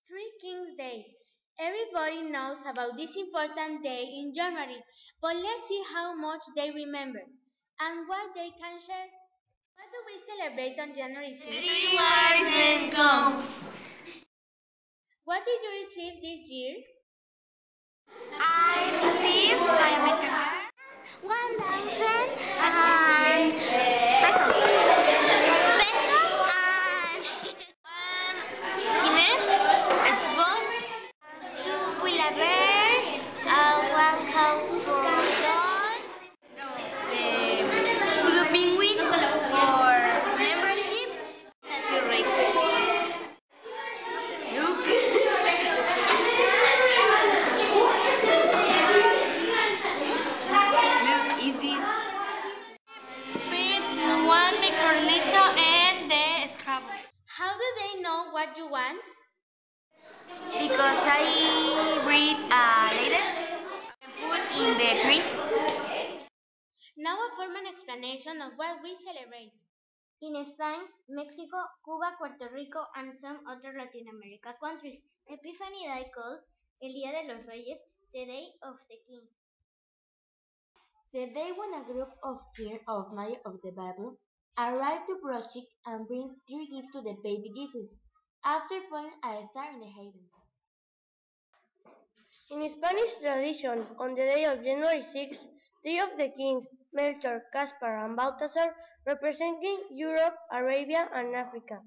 Three Kings Day. Everybody knows about this important day in January, but let's see how much they remember and what they can share. What do we celebrate on January 6th? Three wise men come. What did you receive this year? I received diameter 1,000 and pesos. And Guinness, Xbox, 2 Wheelabears, 1 house for dogs, Blue Penguin for membership, Look easy. With 1 microliter and the Scrabble. How do they know what you want? Because I read later and put in the tree. Now a formal explanation of what we celebrate. In Spain, Mexico, Cuba, Puerto Rico, and some other Latin America countries, Epiphany Day called El Día de los Reyes, the Day of the Kings. The day when a group of Kings of Maya of the Bible arrive to Brochik and bring 3 gifts to the baby Jesus, after putting a star in the heavens. In Spanish tradition, on the day of January 6, 3 of the kings, Melchor, Caspar, and Balthasar, representing Europe, Arabia, and Africa,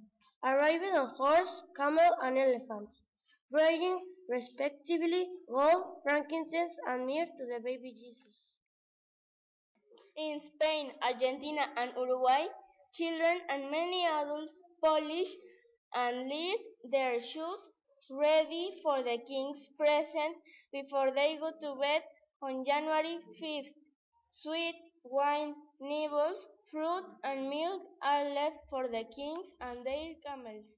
arrived on horse, camel, and elephants, bringing respectively gold, frankincense, and myrrh to the baby Jesus. In Spain, Argentina, and Uruguay, children and many adults polish and leave their shoes ready for the king's present before they go to bed on January 5th. Sweet, wine, nibbles, fruit, and milk are left for the kings and their camels.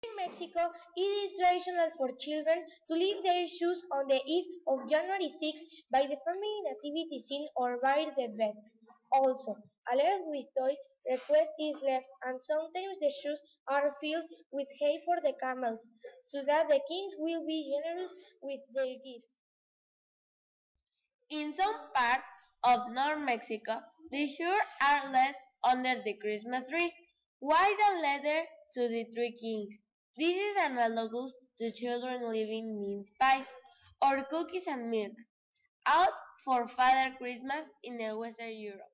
In Mexico, it is traditional for children to leave their shoes on the eve of January 6 by the family nativity scene or by their beds. Also, a letter with toy request is left, and sometimes the shoes are filled with hay for the camels, so that the kings will be generous with their gifts. In some parts of North Mexico, the shoes are left under the Christmas tree, with a letter to the 3 kings. This is analogous to children leaving mince pies or cookies and milk out for Father Christmas in Western Europe.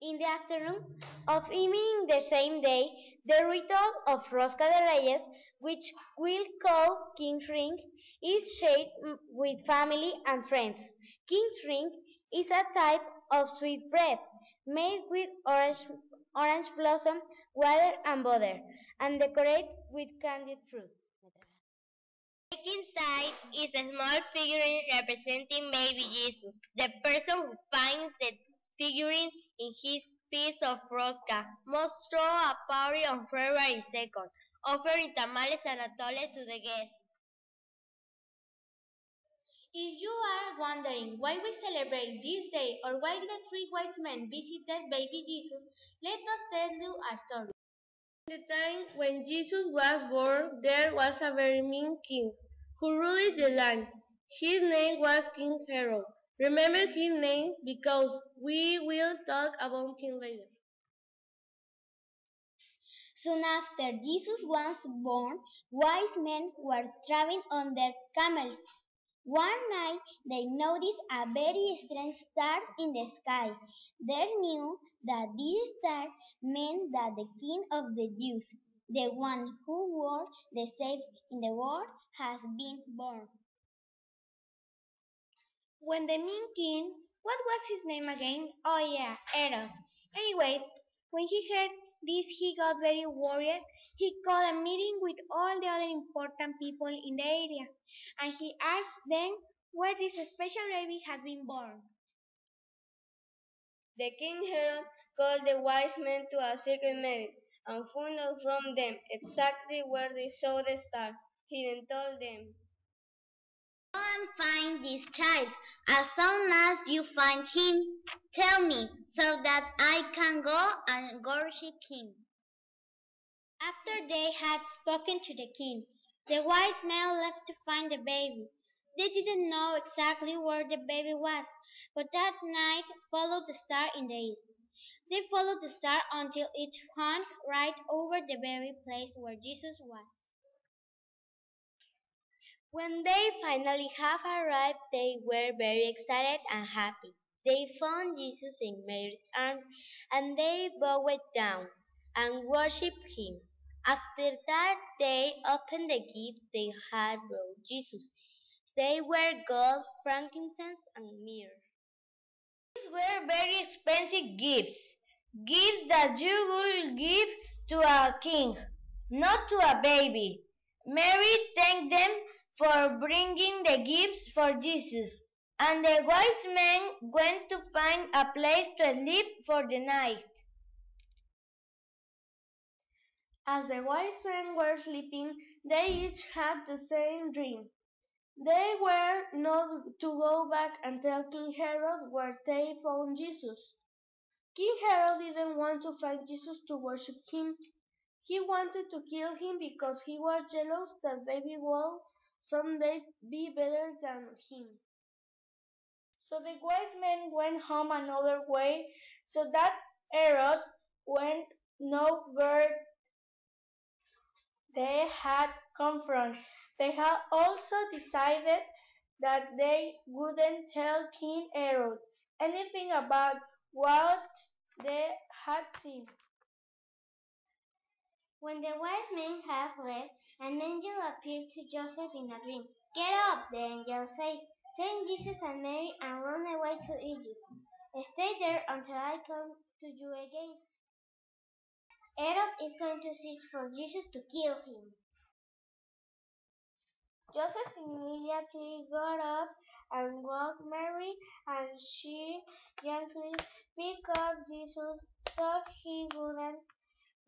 In the afternoon of evening the same day, the ritual of Rosca de Reyes, which we'll call King's Ring, is shared with family and friends. King's Ring is a type of sweet bread made with orange blossom, water, and butter, and decorated with candied fruit. Inside is a small figurine representing baby Jesus. The person who finds the figurine in his piece of rosca must throw a party on February 2nd, offering tamales and atoles to the guests. If you are wondering why we celebrate this day or why the 3 wise men visited baby Jesus, let us tell you a story. In the time when Jesus was born, there was a very mean king who ruled the land. His name was King Herod. Remember his name because we will talk about him later. Soon after Jesus was born, wise men were traveling on their camels. One night they noticed a very strange star in the sky. They knew that this star meant that the King of the Jews, the one who wore the Savior in the world, has been born. When the mean king, what was his name again? Oh yeah, Herod. Anyways, when he heard this, he got very worried. He called a meeting with all the other important people in the area, and he asked them where this special baby had been born. The king Herod called the wise men to a secret meeting and found out from them exactly where they saw the star. He then told them, Go and find this child. As soon as you find him, tell me, so that I can go and worship him. After they had spoken to the king, the wise men left to find the baby. They didn't know exactly where the baby was, but that night followed the star in the east. They followed the star until it hung right over the very place where Jesus was. When they finally have arrived, they were very excited and happy. They found Jesus in Mary's arms, and they bowed down and worshipped him. After that, they opened the gifts they had brought Jesus. They were gold, frankincense, and myrrh. These were very expensive gifts, gifts that you would give to a king, not to a baby. Mary thanked them for bringing the gifts for Jesus, and the wise men went to find a place to sleep for the night. as the wise men were sleeping, they each had the same dream. They were not to go back and tell King Herod where they found Jesus. King Herod didn't want to find Jesus to worship him. He wanted to kill him because he was jealous that baby would someday be better than him. So the wise men went home another way, so that Herod went nowhere they had come from. They had also decided that they wouldn't tell King Herod anything about what they had seen. When the wise men had left, an angel appeared to Joseph in a dream. Get up, the angel said. Take Jesus and Mary and run away to Egypt. Stay there until I come to you again. Herod is going to search for Jesus to kill him. Joseph immediately got up and woke Mary, and she gently picked up Jesus so he wouldn't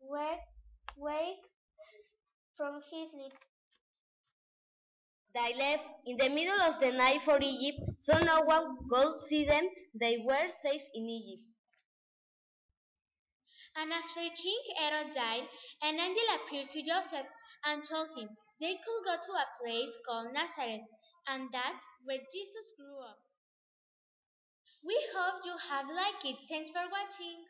wake from his sleep. They left in the middle of the night for Egypt, so no one could see them. They were safe in Egypt. And after King Herod died, an angel appeared to Joseph and told him they could go to a place called Nazareth, and that's where Jesus grew up. We hope you have liked it. Thanks for watching.